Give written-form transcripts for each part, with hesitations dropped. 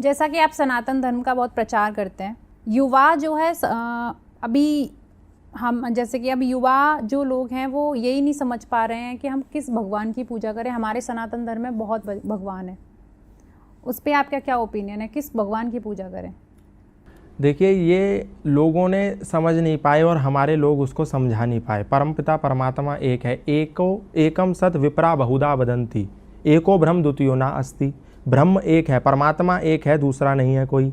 जैसा कि आप सनातन धर्म का बहुत प्रचार करते हैं, युवा जो है अभी हम जैसे कि अब युवा जो लोग हैं वो यही नहीं समझ पा रहे हैं कि हम किस भगवान की पूजा करें। हमारे सनातन धर्म में बहुत भगवान है, उस पर आपका क्या ओपिनियन है, किस भगवान की पूजा करें? देखिए, ये लोगों ने समझ नहीं पाए और हमारे लोग उसको समझा नहीं पाए। परमपिता परमात्मा एक है। एकम सत विप्रा बहुधा वदंती, एको ब्रह्म द्वितीयो ना अस्ति। ब्रह्म एक है, परमात्मा एक है, दूसरा नहीं है कोई।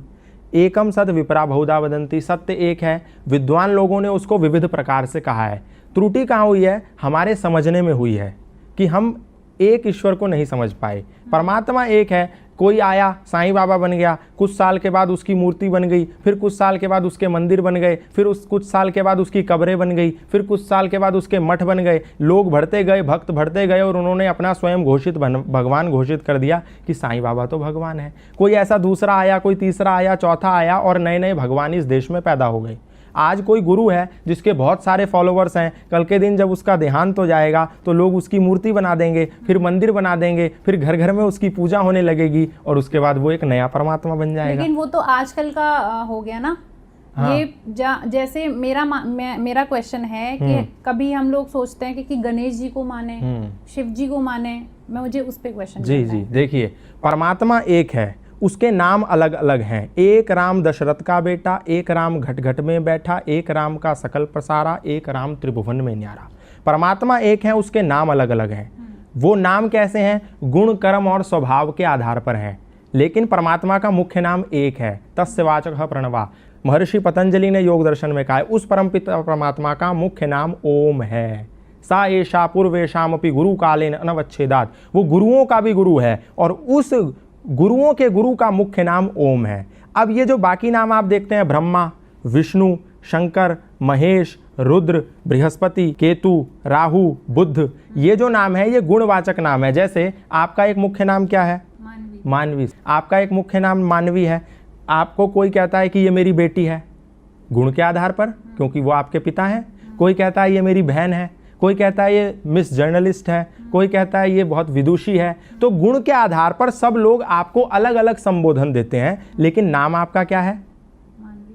एकम सत विप्रा बहुधा वदंती, सत्य एक है। विद्वान लोगों ने उसको विविध प्रकार से कहा है। त्रुटि कहाँ हुई है? हमारे समझने में हुई है कि हम एक ईश्वर को नहीं समझ पाए। परमात्मा एक है। कोई आया, साईं बाबा बन गया, कुछ साल के बाद उसकी मूर्ति बन गई, फिर कुछ साल के बाद उसके मंदिर बन गए, फिर कुछ साल के बाद उसकी कब्रें बन गई, फिर कुछ साल के बाद उसके मठ बन गए। लोग बढ़ते गए, भक्त बढ़ते गए और उन्होंने अपना स्वयं घोषित भगवान घोषित कर दिया कि साईं बाबा तो भगवान है। कोई ऐसा दूसरा आया, कोई तीसरा आया, चौथा आया और नए नए भगवान इस देश में पैदा हो गए। आज कोई गुरु है जिसके बहुत सारे फॉलोवर्स हैं, कल के दिन जब उसका देहांत हो जाएगा तो लोग उसकी मूर्ति बना देंगे, फिर मंदिर बना देंगे, फिर घर घर में उसकी पूजा होने लगेगी और उसके बाद वो एक नया परमात्मा बन जाएगा। लेकिन वो तो आजकल का हो गया ना। हाँ। ये जैसे मेरा क्वेश्चन है कि कभी हम लोग सोचते हैं कि गणेश जी को माने, शिव जी को माने, मुझे उस पे क्वेश्चन। जी जी, देखिए, परमात्मा एक है, उसके नाम अलग अलग हैं। एक राम दशरथ का बेटा, एक राम घट घट में बैठा, एक राम का सकल प्रसारा, एक राम त्रिभुवन में न्यारा। परमात्मा एक है, उसके नाम अलग अलग हैं। वो नाम कैसे हैं? गुण, कर्म और स्वभाव के आधार पर हैं। लेकिन परमात्मा का मुख्य नाम एक है, तस्य वाचकः प्रणवा। महर्षि पतंजलि ने योग दर्शन में कहा है, उस परमपिता परमात्मा का मुख्य नाम ओम है। सा एषा पूर्वेशामपि गुरु कालेन अनवच्छेदात्। वो गुरुओं का भी गुरु है और उस गुरुओं के गुरु का मुख्य नाम ओम है। अब ये जो बाकी नाम आप देखते हैं, ब्रह्मा, विष्णु, शंकर, महेश, रुद्र, बृहस्पति, केतु, राहु, बुध, ये जो नाम है ये गुणवाचक नाम है। जैसे आपका एक मुख्य नाम क्या है? मानवी। आपका एक मुख्य नाम मानवी है। आपको कोई कहता है कि ये मेरी बेटी है, गुण के आधार पर, क्योंकि वो आपके पिता हैं। कोई कहता है ये मेरी बहन है, कोई कहता है ये मिस जर्नलिस्ट है, कोई कहता है ये बहुत विदुषी है। तो गुण के आधार पर सब लोग आपको अलग अलग संबोधन देते हैं, लेकिन नाम आपका क्या है?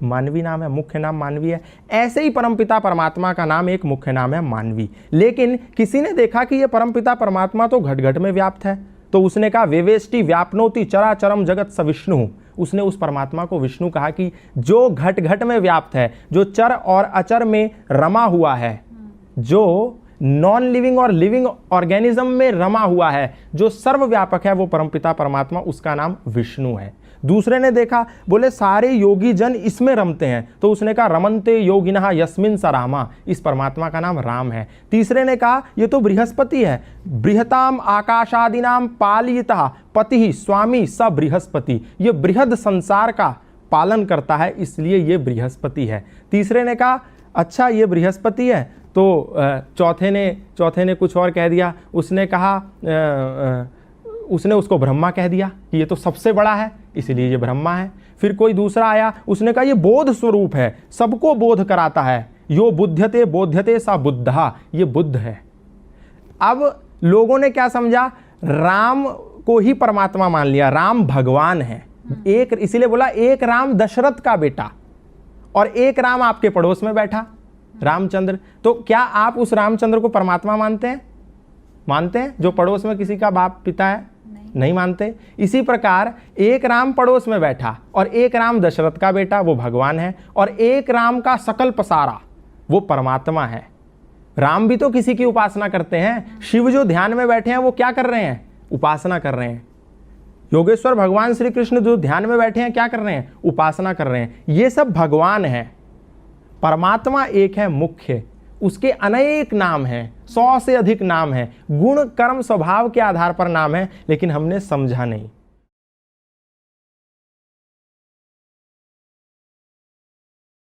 मानवी नाम है, मुख्य नाम मानवी है। ऐसे ही परमपिता परमात्मा का नाम एक मुख्य नाम है मानवी। लेकिन किसी ने देखा कि ये परमपिता परमात्मा तो घट घट में व्याप्त है, तो उसने कहा वेवेष्टि व्यापनोति चराचरम जगत स विष्णु। उसने उस परमात्मा को विष्णु कहा कि जो घट घट में व्याप्त है, जो चर और अचर में रमा हुआ है, जो नॉन लिविंग और लिविंग ऑर्गेनिज्म में रमा हुआ है, जो सर्वव्यापक है, वो परमपिता परमात्मा, उसका नाम विष्णु है। दूसरे ने देखा, बोले सारे योगी जन इसमें रमते हैं, तो उसने कहा रमन्ते योगिनः यस्मिन् स रामा। इस परमात्मा का नाम राम है। तीसरे ने कहा ये तो बृहस्पति है, बृहताम आकाशादीनाम पालयितः पति स्वामी स बृहस्पति। ये बृहद संसार का पालन करता है, इसलिए ये बृहस्पति है। तीसरे ने कहा अच्छा ये बृहस्पति है, तो चौथे ने कुछ और कह दिया। उसने कहा उसने उसको ब्रह्मा कह दिया कि ये तो सबसे बड़ा है, इसलिए ये ब्रह्मा है। फिर कोई दूसरा आया, उसने कहा ये बोध स्वरूप है, सबको बोध कराता है, यो बुध्यते बोध्यते सा बुद्धः, ये बुद्ध है। अब लोगों ने क्या समझा? राम को ही परमात्मा मान लिया, राम भगवान है एक, इसीलिए बोला एक राम दशरथ का बेटा और एक राम आपके पड़ोस में बैठा रामचंद्र। तो क्या आप उस रामचंद्र को परमात्मा मानते हैं? मानते हैं? जो पड़ोस में किसी का बाप पिता है? नहीं मानते। इसी प्रकार एक राम पड़ोस में बैठा और एक राम दशरथ का बेटा, वो भगवान है, और एक राम का सकल पसारा, वो परमात्मा है। राम भी तो किसी की उपासना करते हैं। शिव जो ध्यान में बैठे हैं वो क्या कर रहे हैं? उपासना कर रहे हैं। योगेश्वर भगवान श्री कृष्ण जो ध्यान में बैठे हैं क्या कर रहे हैं? उपासना कर रहे हैं। ये सब भगवान है। परमात्मा एक है मुख्य, उसके अनेक नाम हैं, 100 से अधिक नाम हैं, गुण कर्म स्वभाव के आधार पर नाम है, लेकिन हमने समझा नहीं।